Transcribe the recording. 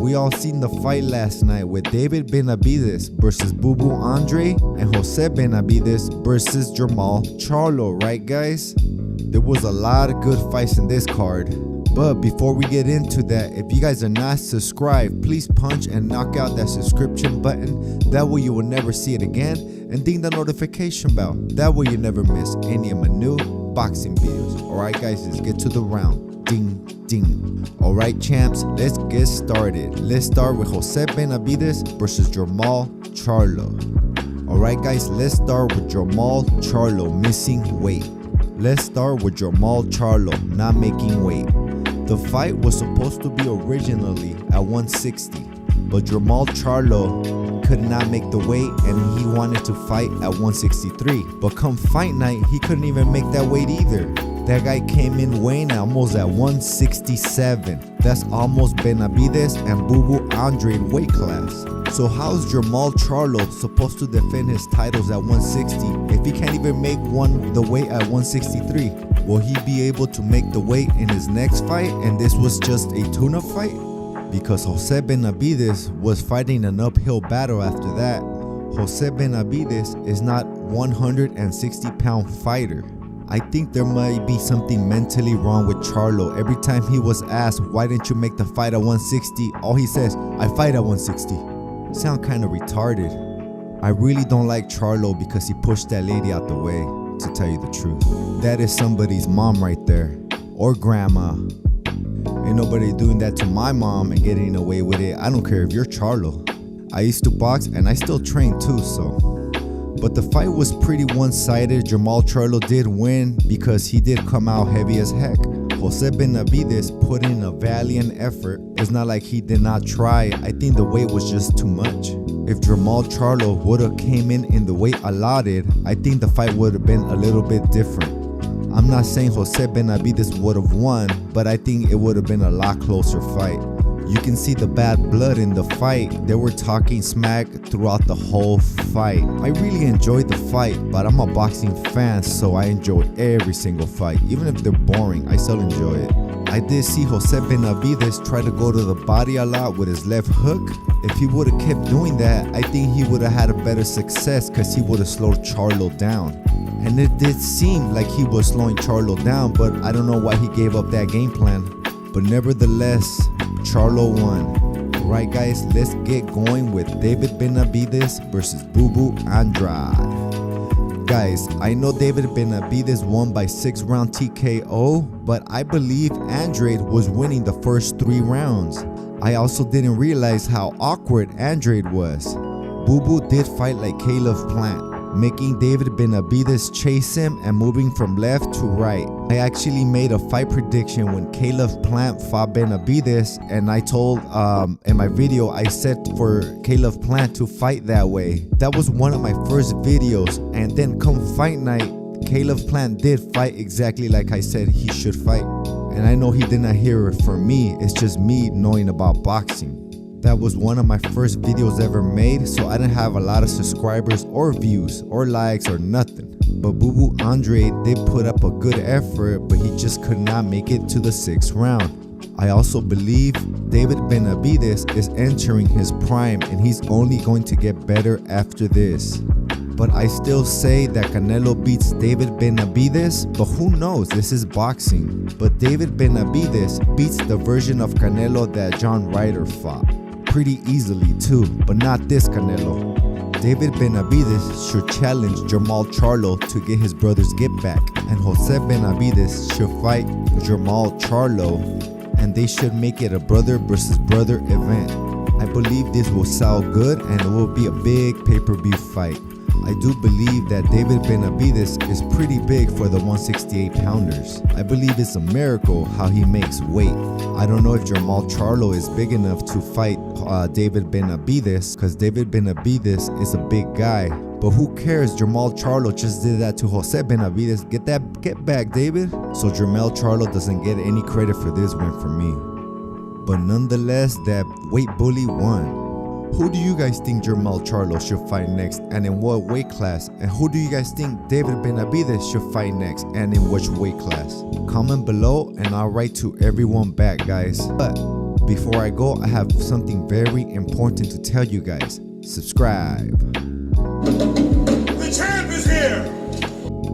we all seen the fight last night with David Benavidez versus BOBO ANDRADE and Jose Benavidez versus JERMALL Charlo, right guys? There was a lot of good fights in this card. But before we get into that, if you guys are not subscribed, please punch and knock out that subscription button. That way you will never see it again. And ding the notification bell. That way you never miss any of my new boxing videos. Alright guys, let's get to the round. Ding, ding. Alright champs, let's get started. Let's start with Jose Benavidez versus JERMALL Charlo. Alright guys, let's start with JERMALL Charlo missing weight. Let's start with JERMALL Charlo not making weight. The fight was supposed to be originally at 160, but JERMALL Charlo could not make the weight and he wanted to fight at 163. But come fight night, he couldn't even make that weight either. That guy came in weighing almost at 167. That's almost Benavidez and BOBO ANDRADE weight class. So how's JERMALL Charlo supposed to defend his titles at 160 if he can't even make the weight at 163? Will he be able to make the weight in his next fight and this was just a tune-up fight? Because Jose Benavidez was fighting an uphill battle after that. Jose Benavidez is not 160-pound fighter. I think there might be something mentally wrong with Charlo. Every time he was asked, why didn't you make the fight at 160? All he says, I fight at 160. Sound kind of retarded. I really don't like Charlo because he pushed that lady out the way, to tell you the truth. That is somebody's mom right there, or grandma. Ain't nobody doing that to my mom and getting away with it. I don't care if you're Charlo. I used to box and I still train too, so. But the fight was pretty one-sided. JERMALL Charlo did win because he did come out heavy as heck. Jose Benavidez put in a valiant effort. It's not like he did not try. I think the weight was just too much. If JERMALL Charlo would have came in the weight allotted, I think the fight would have been a little bit different. I'm not saying Jose Benavidez would have won, but I think it would have been a lot closer fight. You can see the bad blood in the fight. They were talking smack throughout the whole fight. I really enjoyed the fight, but I'm a boxing fan, so I enjoy every single fight. Even if they're boring, I still enjoy it. I did see Jose Benavidez try to go to the body a lot with his left hook. If he would have kept doing that, I think he would have had a better success because he would have slowed Charlo down. And it did seem like he was slowing Charlo down, but I don't know why he gave up that game plan. But nevertheless, Charlo won. Alright guys, let's get going with David Benavidez versus BOBO ANDRADE. Guys, I know David Benavidez won by 6-round TKO, but I believe ANDRADE was winning the first 3 rounds. I also didn't realize how awkward ANDRADE was. BOBO did fight like Caleb Plant, making David Benavidez chase him and moving from left to right. I actually made a fight prediction when Caleb Plant fought Benavidez, and I told in my video, I said for Caleb Plant to fight that way. That was one of my first videos, and then come fight night, Caleb Plant did fight exactly like I said he should fight. And I know he did not hear it from me, it's just me knowing about boxing. That was one of my first videos ever made, so I didn't have a lot of subscribers or views or likes or nothing. But BOBO ANDRADE did put up a good effort, but he just could not make it to the 6th round. I also believe David Benavidez is entering his prime and he's only going to get better after this. But I still say that Canelo beats David Benavidez, but who knows, this is boxing. But David Benavidez beats the version of Canelo that John Ryder fought. Pretty easily too, but not this Canelo. David Benavidez should challenge JERMALL Charlo to get his brother's get back, and Jose Benavidez should fight JERMALL Charlo, and they should make it a brother versus brother event. I believe this will sell good and it will be a big pay-per-view fight. I do believe that David Benavidez is pretty big for the 168-pounders. I believe it's a miracle how he makes weight. I don't know if JERMALL Charlo is big enough to fight David Benavidez, because David Benavidez is a big guy. But who cares? JERMALL Charlo just did that to Jose Benavidez. Get back, David. So JERMALL Charlo doesn't get any credit for this win from me. But nonetheless, that weight bully won. Who do you guys think JERMALL Charlo should fight next and in what weight class? And who do you guys think David Benavidez should fight next and in which weight class? Comment below and I'll write to everyone back, guys. But before I go, I have something very important to tell you guys. Subscribe.